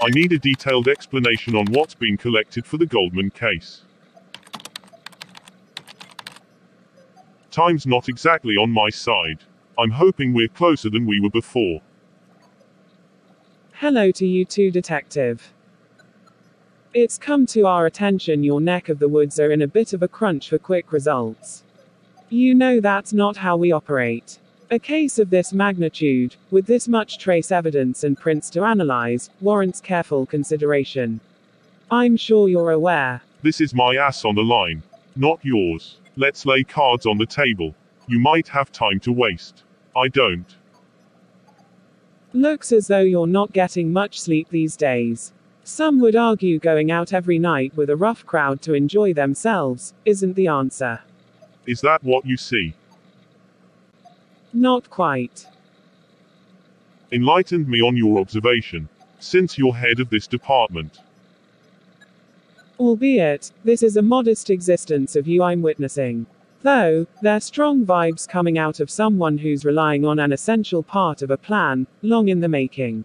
I need a detailed explanation on what's been collected for the Goldman case. Time's not exactly on my side. I'm hoping we're closer than we were before. Hello to you too, Detective. It's come to our attention your neck of the woods are in a bit of a crunch for quick results. You know that's not how we operate. A case of this magnitude, with this much trace evidence and prints to analyze, warrants careful consideration. I'm sure you're aware. This is my ass on the line, not yours. Let's lay cards on the table. You might have time to waste. I don't. Looks as though you're not getting much sleep these days. Some would argue going out every night with a rough crowd to enjoy themselves isn't the answer. Is that what you see? Not quite. Enlighten me on your observation, since you're head of this department. Albeit, this is a modest existence of you I'm witnessing. Though, they're strong vibes coming out of someone who's relying on an essential part of a plan, long in the making.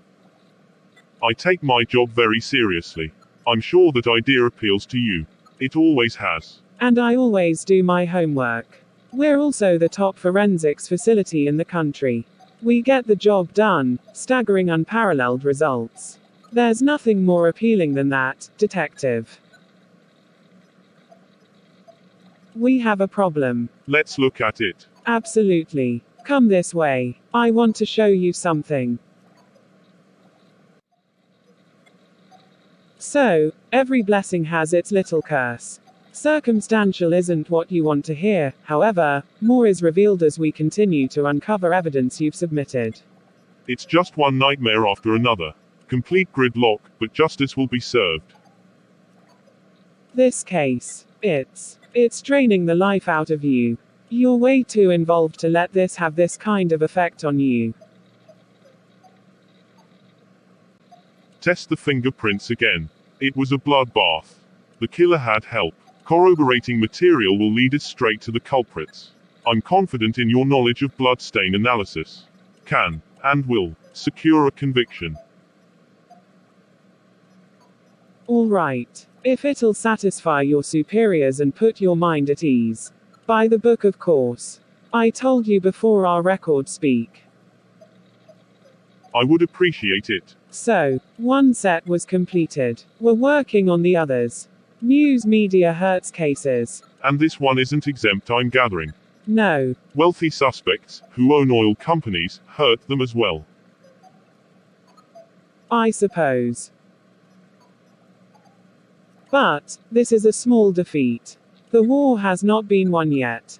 I take my job very seriously. I'm sure that idea appeals to you. It always has. And I always do my homework. We're also the top forensics facility in the country. We get the job done, staggering unparalleled results. There's nothing more appealing than that, Detective. We have a problem. Let's look at it. Absolutely. Come this way. I want to show you something. So, every blessing has its little curse. Circumstantial isn't what you want to hear, however, more is revealed as we continue to uncover evidence you've submitted. It's just one nightmare after another. Complete gridlock, but justice will be served. This case. It's draining the life out of you. You're way too involved to let this have this kind of effect on you. Test the fingerprints again. It was a bloodbath. The killer had help. Corroborating material will lead us straight to the culprits. I'm confident in your knowledge of bloodstain analysis. Can, and will, secure a conviction. All right. If it'll satisfy your superiors and put your mind at ease. By the book, of course. I told you before our records speak. I would appreciate it. So, one set was completed. We're working on the others. News media hurts cases. And this one isn't exempt, I'm gathering. No. Wealthy suspects, who own oil companies, hurt them as well. I suppose. But, this is a small defeat. The war has not been won yet.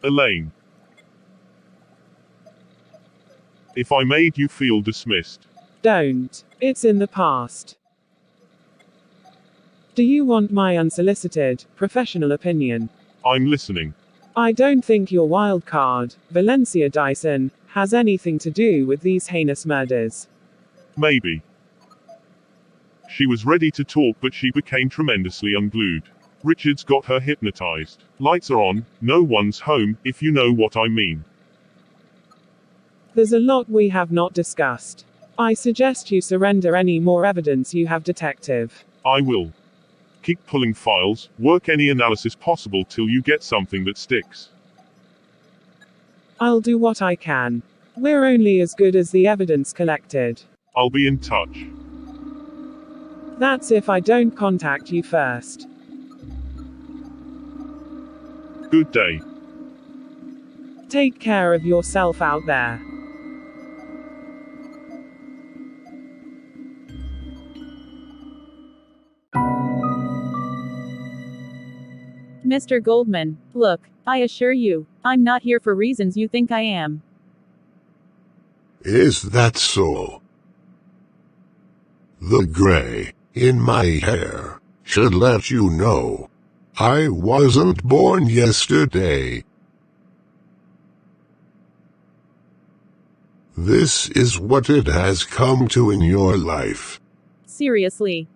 Elaine. If I made you feel dismissed. Don't. It's in the past. Do you want my unsolicited, professional opinion? I'm listening. I don't think your wild card, Valencia Dyson, has anything to do with these heinous murders. Maybe. She was ready to talk, but she became tremendously unglued. Richards got her hypnotized. Lights are on, no one's home, if you know what I mean. There's a lot we have not discussed. I suggest you surrender any more evidence you have, Detective. I will. Keep pulling files, work any analysis possible till you get something that sticks. I'll do what I can. We're only as good as the evidence collected. I'll be in touch. That's if I don't contact you first. Good day. Take care of yourself out there. Mr. Goldman, look, I assure you, I'm not here for reasons you think I am. Is that so? The gray in my hair should let you know I wasn't born yesterday. This is what it has come to in your life. Seriously.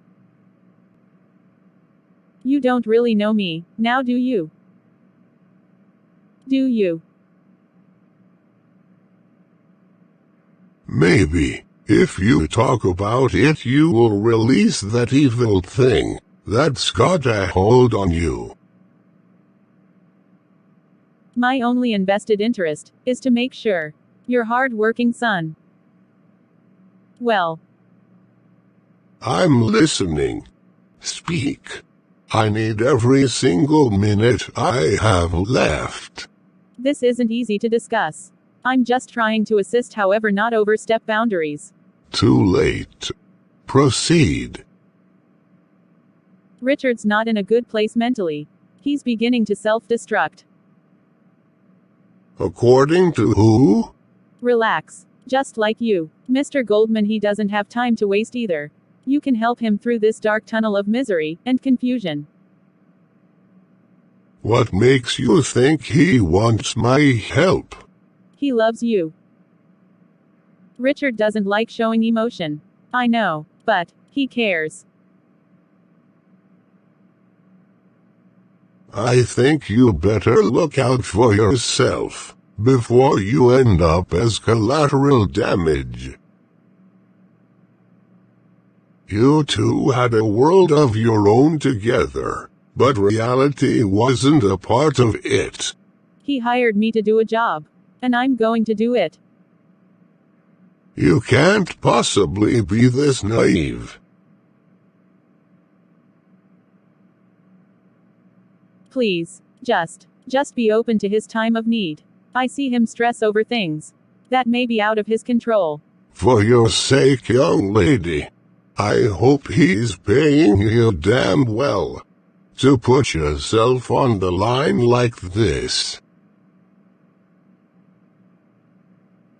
You don't really know me, now do you? Do you? Maybe, If you talk about it, you will release that evil thing that's got a hold on you. My only invested interest is to make sure your hard-working son. Well, I'm listening. Speak. I need every single minute I have left. this isn't easy to discuss. I'm just trying to assist, however, not overstep boundaries. Too late. Proceed. Richard's not in a good place mentally. He's beginning to self-destruct. According to who? Relax. Just like you, Mr. Goldman, he doesn't have time to waste either. You can help him through this dark tunnel of misery and confusion. What makes you think he wants my help? He loves you. Richard doesn't like showing emotion. I know, but he cares. I think you better look out for yourself before you end up as collateral damage. You two had a world of your own together, but reality wasn't a part of it. He hired me to do a job, and I'm going to do it. You can't possibly be this naive. Please, just be open to his time of need. I see him stress over things that may be out of his control. For your sake, young lady, I hope he's paying you damn well to put yourself on the line like this.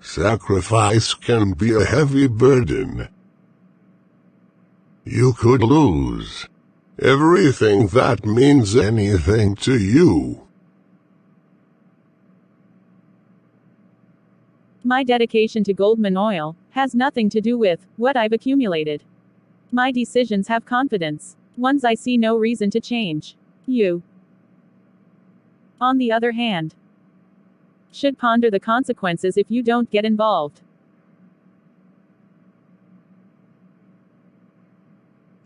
Sacrifice can be a heavy burden. You could lose everything that means anything to you. My dedication to Goldman Oil has nothing to do with what I've accumulated. My decisions have confidence, ones I see no reason to change. You, on the other hand, should ponder the consequences if you don't get involved.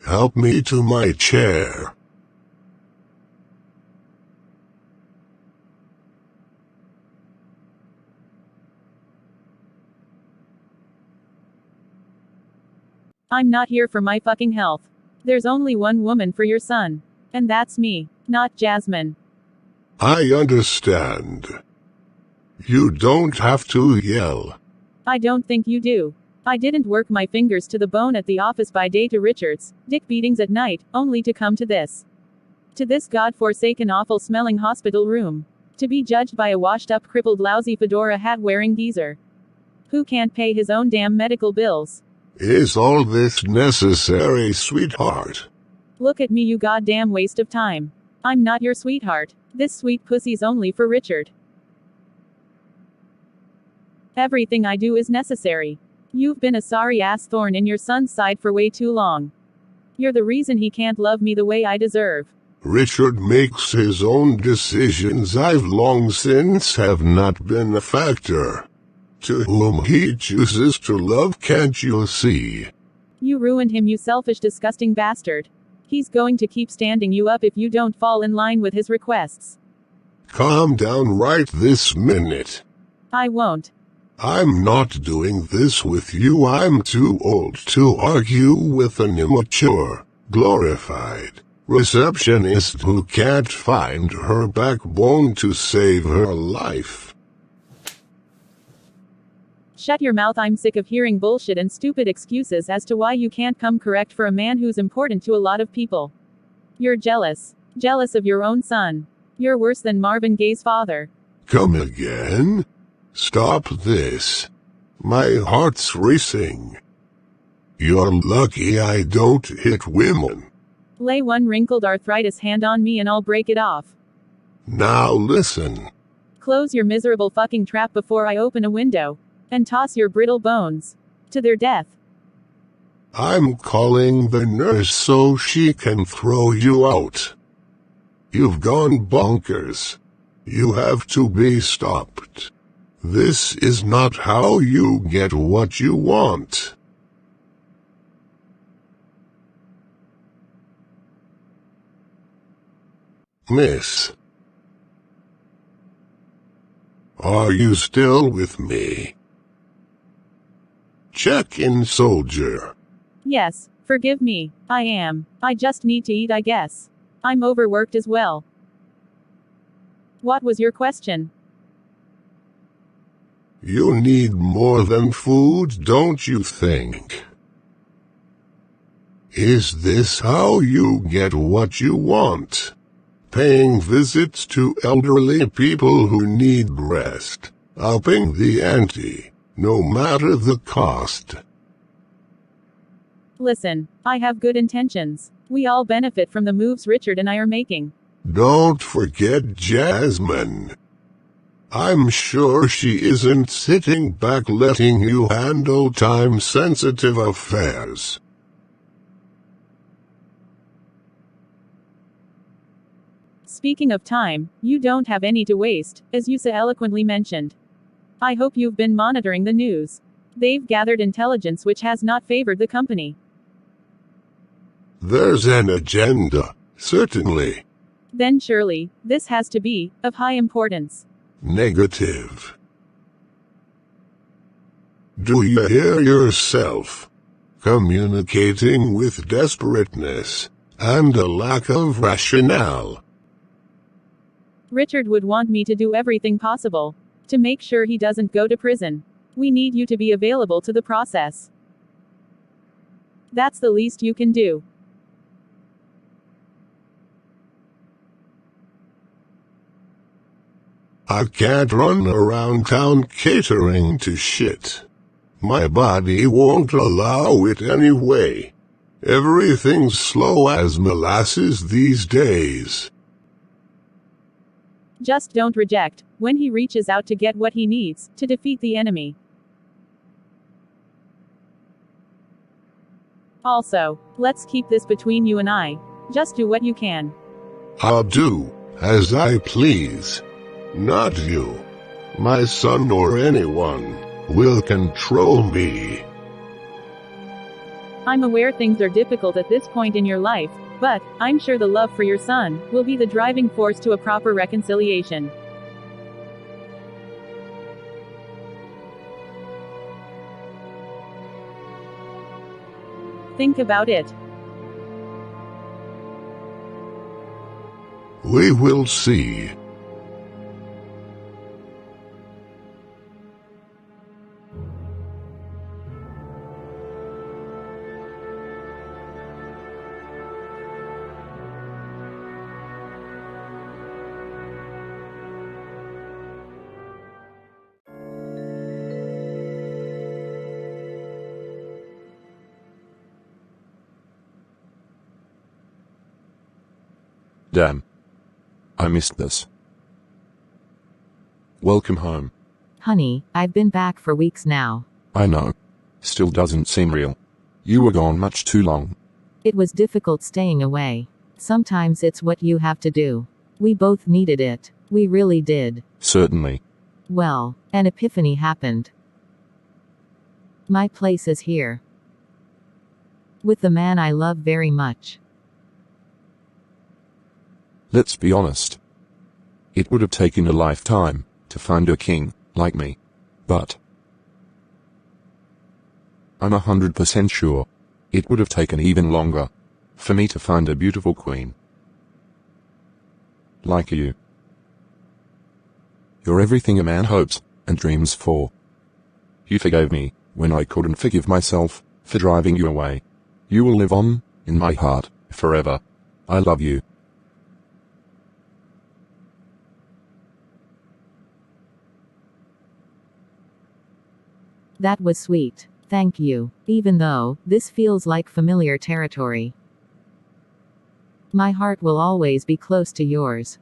Help me to my chair. I'm not here for my fucking health. There's only one woman for your son. And that's me, not Jasmine. I understand. You don't have to yell. I don't think you do. I didn't work my fingers to the bone at the office by day to Richard's dick beatings at night, only to come to this. To this god-forsaken awful-smelling hospital room. To be judged by a washed-up crippled lousy fedora hat-wearing geezer who can't pay his own damn medical bills. Is all this necessary, sweetheart? Look at me, you goddamn waste of time. I'm not your sweetheart. This sweet pussy's only for Richard. Everything I do is necessary. You've been a sorry-ass thorn in your son's side for way too long. You're the reason he can't love me the way I deserve. Richard makes his own decisions. I've long since have not been a factor. To whom he chooses to love, can't you see? You ruined him, you selfish, disgusting bastard. He's going to keep standing you up if you don't fall in line with his requests. Calm down right this minute. I won't. I'm not doing this with you. I'm too old to argue with an immature, glorified receptionist who can't find her backbone to save her life. Shut your mouth. I'm sick of hearing bullshit and stupid excuses as to why you can't come correct for a man who's important to a lot of people. You're jealous. Jealous of your own son. You're worse than Marvin Gaye's father. Come again? Stop this. My heart's racing. You're lucky I don't hit women. Lay one wrinkled arthritis hand on me and I'll break it off. Now listen. Close your miserable fucking trap before I open a window. And toss your brittle bones to their death. I'm calling the nurse so she can throw you out. You've gone bonkers. You have to be stopped. This is not how you get what you want. Miss. Are you still with me? Check in, soldier. Yes, forgive me. I am. I just need to eat, I guess. I'm overworked as well. What was your question? You need more than food, don't you think? Is this how you get what you want? Paying visits to elderly people who need rest, upping the ante, no matter the cost. Listen, I have good intentions. We all benefit from the moves Richard and I are making. Don't forget Jasmine. I'm sure she isn't sitting back letting you handle time-sensitive affairs. Speaking of time, you don't have any to waste, as you so eloquently mentioned. I hope you've been monitoring the news. They've gathered intelligence which has not favored the company. There's an agenda, certainly. Then surely, this has to be of high importance. Negative. Do you hear yourself? Communicating with desperateness and a lack of rationale. Richard would want me to do everything possible to make sure he doesn't go to prison. We need you to be available to the process. That's the least you can do. I can't run around town catering to shit. My body won't allow it anyway. Everything's slow as molasses these days. Just don't reject when he reaches out to get what he needs to defeat the enemy. Also, let's keep this between you and I. Just do what you can. I'll do as I please. Not you. My son or anyone will control me. I'm aware things are difficult at this point in your life, but I'm sure the love for your son will be the driving force to a proper reconciliation. Think about it. We will see. Damn. I missed this. Welcome home. Honey, I've been back for weeks now. I know. Still doesn't seem real. You were gone much too long. It was difficult staying away. Sometimes it's what you have to do. We both needed it. We really did. Certainly. Well, an epiphany happened. My place is here. With the man I love very much. Let's be honest. It would have taken a lifetime to find a king like me. But I'm 100% sure it would have taken even longer for me to find a beautiful queen like you. You're everything a man hopes and dreams for. You forgave me when I couldn't forgive myself for driving you away. You will live on in my heart forever. I love you. That was sweet. Thank you. Even though this feels like familiar territory. My heart will always be close to yours.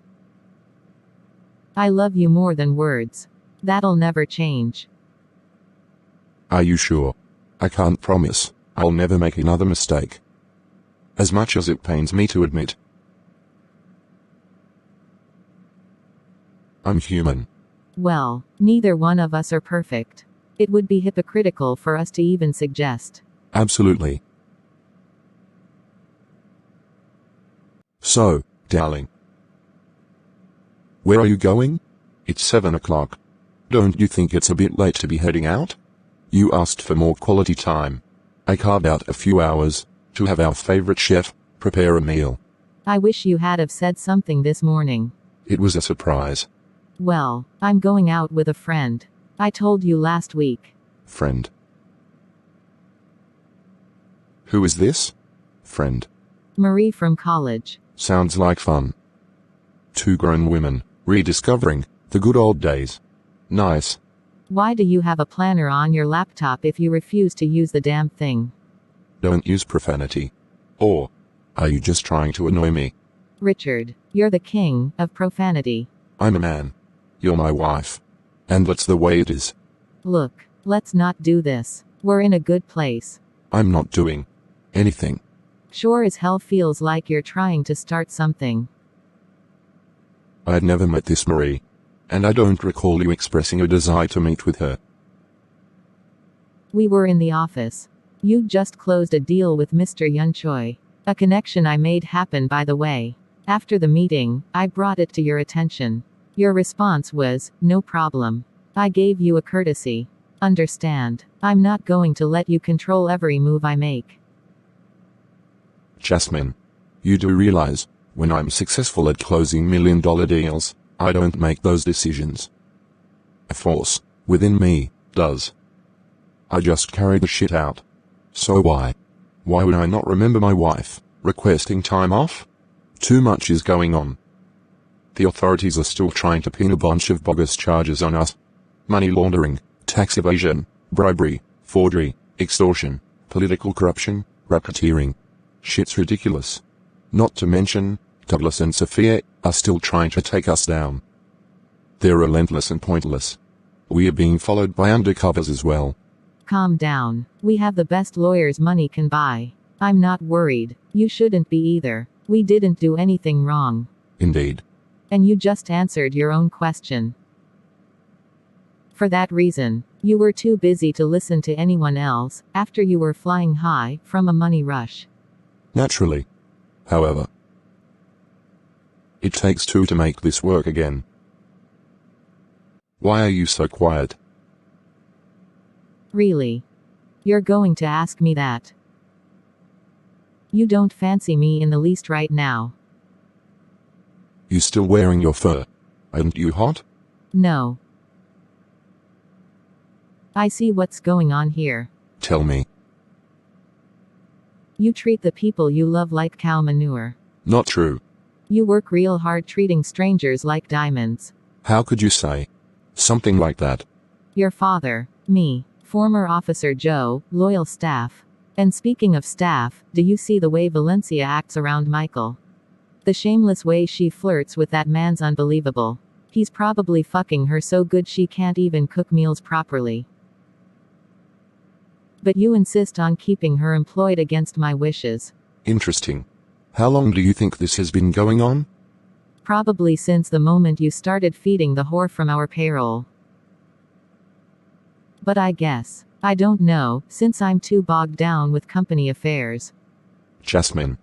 I love you more than words. That'll never change. Are you sure? I can't promise I'll never make another mistake. As much as it pains me to admit. I'm human. Well, neither one of us are perfect. It would be hypocritical for us to even suggest. Absolutely. So, darling. Where are you going? It's 7 o'clock. Don't you think it's a bit late to be heading out? You asked for more quality time. I carved out a few hours to have our favorite chef prepare a meal. I wish you had have said something this morning. It was a surprise. Well, I'm going out with a friend. I told you last week. Friend. Who is this? Friend. Marie from college. Sounds like fun. Two grown women, rediscovering the good old days. Nice. Why do you have a planner on your laptop if you refuse to use the damn thing? Don't use profanity. Or are you just trying to annoy me? Richard, you're the king of profanity. I'm a man. You're my wife. And that's the way it is. Look, let's not do this. We're in a good place. I'm not doing anything. Sure as hell feels like you're trying to start something. I had never met this Marie. And I don't recall you expressing a desire to meet with her. We were in the office. You just closed a deal with Mr. Yun Choi. A connection I made happen, by the way. After the meeting, I brought it to your attention. Your response was, no problem. I gave you a courtesy. Understand, I'm not going to let you control every move I make. Jasmine. You do realize, when I'm successful at closing million-dollar deals, I don't make those decisions. A force within me does. I just carry the shit out. So why? Why would I not remember my wife requesting time off? Too much is going on. The authorities are still trying to pin a bunch of bogus charges on us. Money laundering, tax evasion, bribery, forgery, extortion, political corruption, racketeering. Shit's ridiculous. Not to mention, Douglas and Sophia are still trying to take us down. They're relentless and pointless. We are being followed by undercovers as well. Calm down. We have the best lawyers money can buy. I'm not worried. You shouldn't be either. We didn't do anything wrong. Indeed. And you just answered your own question. For that reason, you were too busy to listen to anyone else, after you were flying high from a money rush. Naturally. However, it takes two to make this work again. Why are you so quiet? Really? You're going to ask me that? You don't fancy me in the least right now. You still wearing your fur? Aren't you hot? No. I see what's going on here. Tell me. You treat the people you love like cow manure. Not true. You work real hard treating strangers like diamonds. How could you say something like that? Your father, me, former officer Joe, loyal staff. And speaking of staff, do you see the way Valencia acts around Michael? The shameless way she flirts with that man's unbelievable. He's probably fucking her so good she can't even cook meals properly. But you insist on keeping her employed against my wishes. Interesting. How long do you think this has been going on? Probably since the moment you started feeding the whore from our payroll. But I guess, I don't know, since I'm too bogged down with company affairs. Jasmine.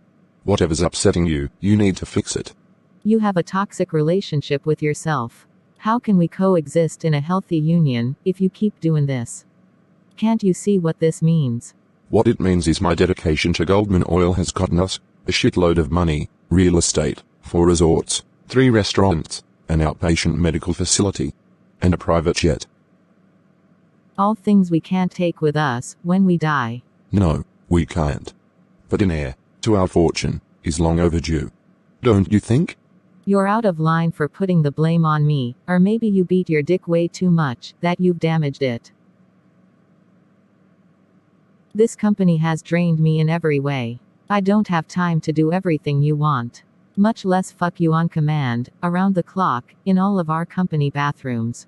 Whatever's upsetting you, you need to fix it. You have a toxic relationship with yourself. How can we coexist in a healthy union, if you keep doing this? Can't you see what this means? What it means is my dedication to Goldman Oil has gotten us a shitload of money, real estate, 4 resorts, 3 restaurants, an outpatient medical facility, and a private jet. All things we can't take with us, when we die. No, we can't. But an heir to our fortune is long overdue. Don't you think? You're out of line for putting the blame on me, or maybe you beat your dick way too much, that you've damaged it. This company has drained me in every way. I don't have time to do everything you want. Much less fuck you on command, around the clock, in all of our company bathrooms.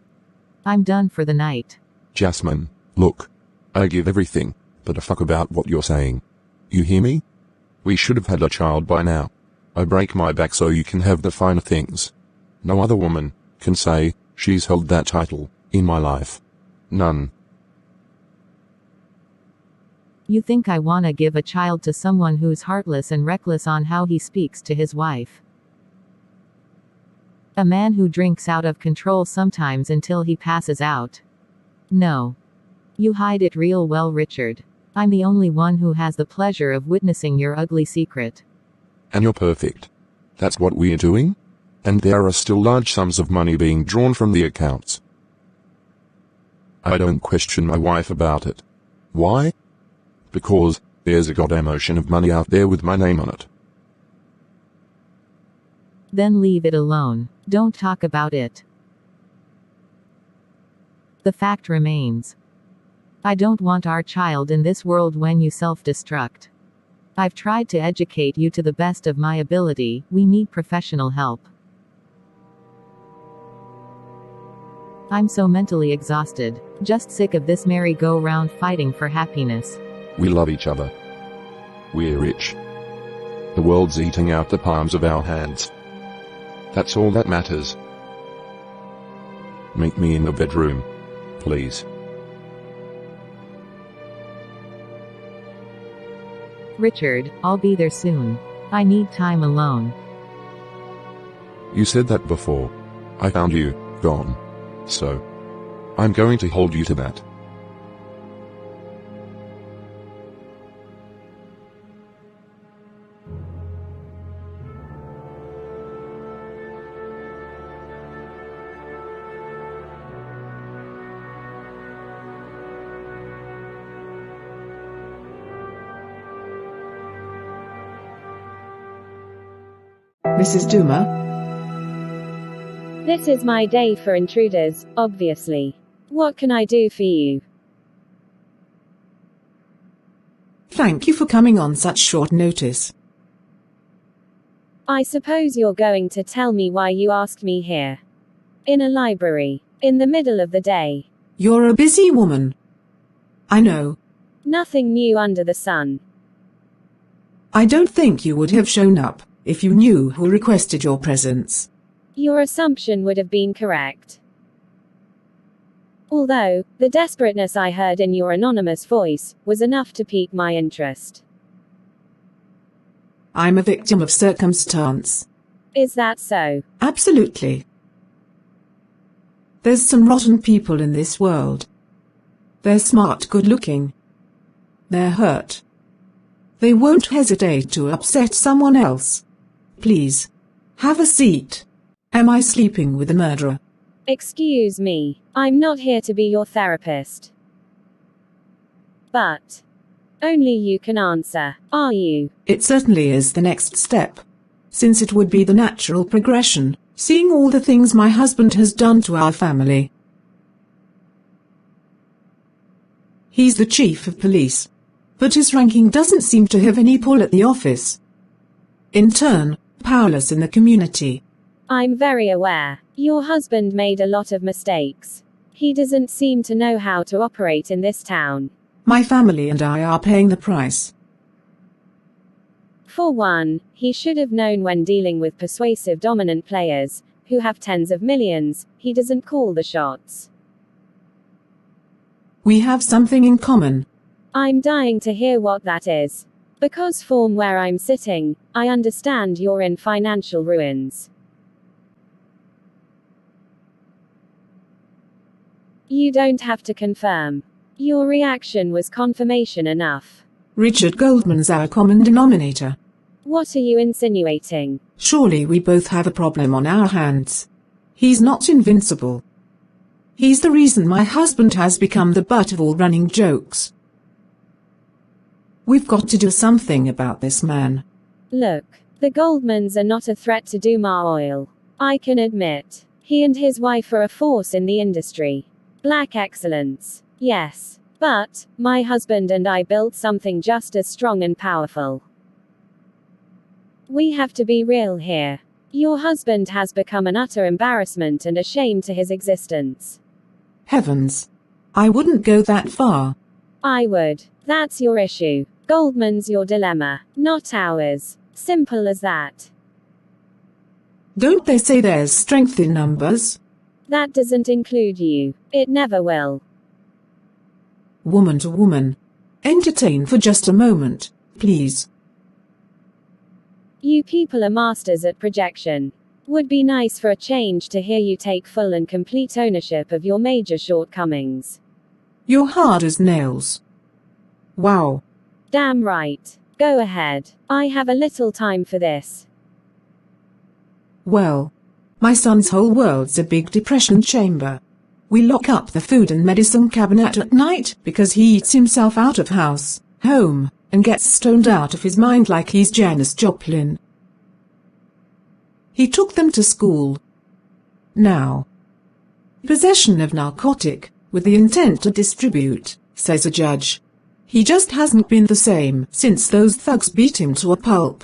I'm done for the night. Jasmine, look. I give everything, but a fuck about what you're saying. You hear me? We should have had a child by now. I break my back so you can have the finer things. No other woman can say she's held that title in my life. None. You think I wanna give a child to someone who's heartless and reckless on how he speaks to his wife? A man who drinks out of control sometimes until he passes out. No. You hide it real well, Richard. I'm the only one who has the pleasure of witnessing your ugly secret. And you're perfect. That's what we're doing? And there are still large sums of money being drawn from the accounts. I don't question my wife about it. Why? Because there's a goddamn ocean of money out there with my name on it. Then leave it alone. Don't talk about it. The fact remains. I don't want our child in this world when you self-destruct. I've tried to educate you to the best of my ability. We need professional help. I'm so mentally exhausted. Just sick of this merry-go-round fighting for happiness. We love each other. We're rich. The world's eating out the palms of our hands. That's all that matters. Meet me in the bedroom, please. Richard, I'll be there soon. I need time alone. You said that before. I found you, gone. So, I'm going to hold you to that. Mrs. Duma? This is my day for intruders, obviously. What can I do for you? Thank you for coming on such short notice. I suppose you're going to tell me why you asked me here. In a library. In the middle of the day. You're a busy woman. I know. Nothing new under the sun. I don't think you would have shown up if you knew who requested your presence. Your assumption would have been correct. Although, the desperateness I heard in your anonymous voice was enough to pique my interest. I'm a victim of circumstance. Is that so? Absolutely. There's some rotten people in this world. They're smart, good-looking. They're hurt. They won't hesitate to upset someone else. Please, have a seat. Am I sleeping with a murderer? Excuse me, I'm not here to be your therapist. But only you can answer, are you? It certainly is the next step. Since it would be the natural progression, seeing all the things my husband has done to our family. He's the chief of police. But his ranking doesn't seem to have any pull at the office. In turn, powerless in the community. I'm very aware. Your husband made a lot of mistakes. He doesn't seem to know how to operate in this town. My family and I are paying the price. For one, he should have known when dealing with persuasive dominant players, who have tens of millions, he doesn't call the shots. We have something in common. I'm dying to hear what that is. Because from where I'm sitting, I understand you're in financial ruins. You don't have to confirm. Your reaction was confirmation enough. Richard Goldman's our common denominator. What are you insinuating? Surely we both have a problem on our hands. He's not invincible. He's the reason my husband has become the butt of all running jokes. We've got to do something about this man. Look, the Goldmans are not a threat to Duma Oil. I can admit. He and his wife are a force in the industry. Black excellence. Yes. But my husband and I built something just as strong and powerful. We have to be real here. Your husband has become an utter embarrassment and a shame to his existence. Heavens. I wouldn't go that far. I would. That's your issue. Goldman's your dilemma, not ours. Simple as that. Don't they say there's strength in numbers? That doesn't include you. It never will. Woman to woman. Entertain for just a moment, please. You people are masters at projection. Would be nice for a change to hear you take full and complete ownership of your major shortcomings. You're hard as nails. Wow. Damn right. Go ahead. I have a little time for this. Well, my son's whole world's a big depression chamber. We lock up the food and medicine cabinet at night because he eats himself out of house, home, and gets stoned out of his mind like he's Janis Joplin. He took them to school. Now, possession of narcotic, with the intent to distribute, says a judge. He just hasn't been the same since those thugs beat him to a pulp.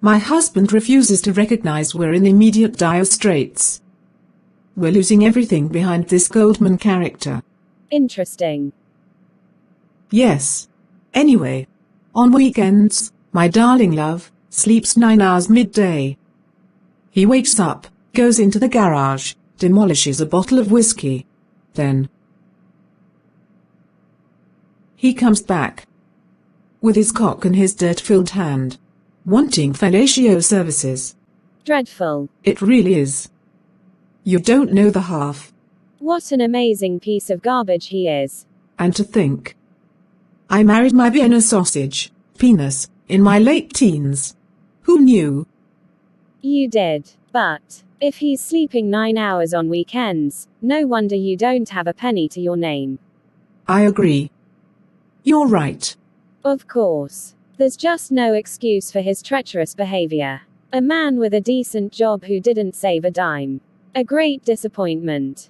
My husband refuses to recognize we're in immediate dire straits. We're losing everything behind this Goldman character. Interesting. Yes. Anyway, on weekends, my darling love sleeps 9 hours midday. He wakes up, goes into the garage, demolishes a bottle of whiskey. Then he comes back with his cock in his dirt-filled hand, wanting fellatio services. Dreadful. It really is. You don't know the half. What an amazing piece of garbage he is. And to think, I married my Vienna sausage, penis, in my late teens. Who knew? You did. But if he's sleeping 9 hours on weekends, no wonder you don't have a penny to your name. I agree. You're right. Of course. There's just no excuse for his treacherous behavior. A man with a decent job who didn't save a dime. A great disappointment.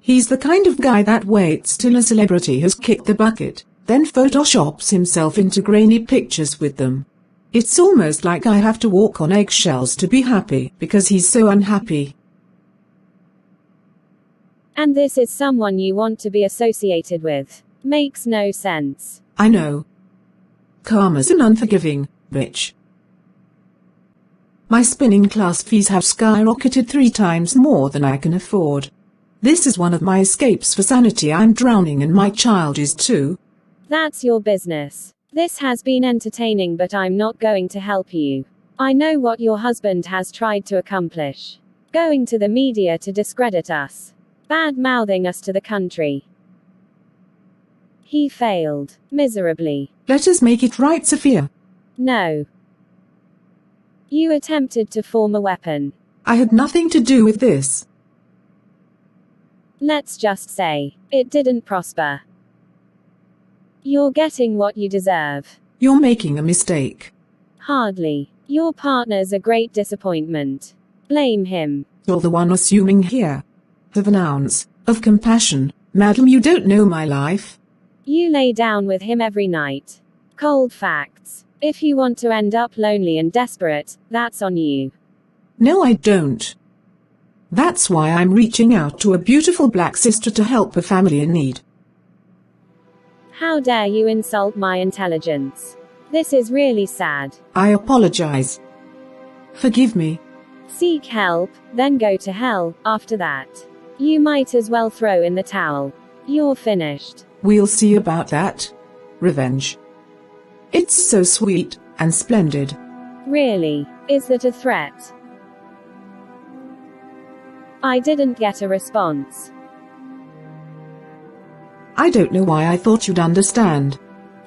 He's the kind of guy that waits till a celebrity has kicked the bucket, then photoshops himself into grainy pictures with them. It's almost like I have to walk on eggshells to be happy because he's so unhappy. And this is someone you want to be associated with. Makes no sense. I know. Karma's an unforgiving bitch. My spinning class fees have skyrocketed 3 times more than I can afford. This is one of my escapes for sanity. I'm drowning and my child is too. That's your business. This has been entertaining, but I'm not going to help you. I know what your husband has tried to accomplish. Going to the media to discredit us. Bad-mouthing us to the country. He failed. Miserably. Let us make it right, Sophia. No. You attempted to form a weapon. I had nothing to do with this. Let's just say, it didn't prosper. You're getting what you deserve. You're making a mistake. Hardly. Your partner's a great disappointment. Blame him. You're the one assuming here. Have an ounce of compassion, madam. You don't know my life. You lay down with him every night. Cold facts. If you want to end up lonely and desperate, that's on you. No, I don't. That's why I'm reaching out to a beautiful black sister to help a family in need. How dare you insult my intelligence? This is really sad. I apologize. Forgive me. Seek help, then go to hell, after that. You might as well throw in the towel. You're finished. We'll see about that. Revenge. It's so sweet and splendid. Really? Is that a threat? I didn't get a response. I don't know why I thought you'd understand.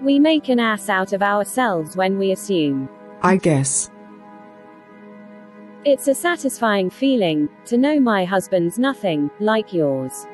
We make an ass out of ourselves when we assume. I guess. It's a satisfying feeling to know my husband's nothing like yours.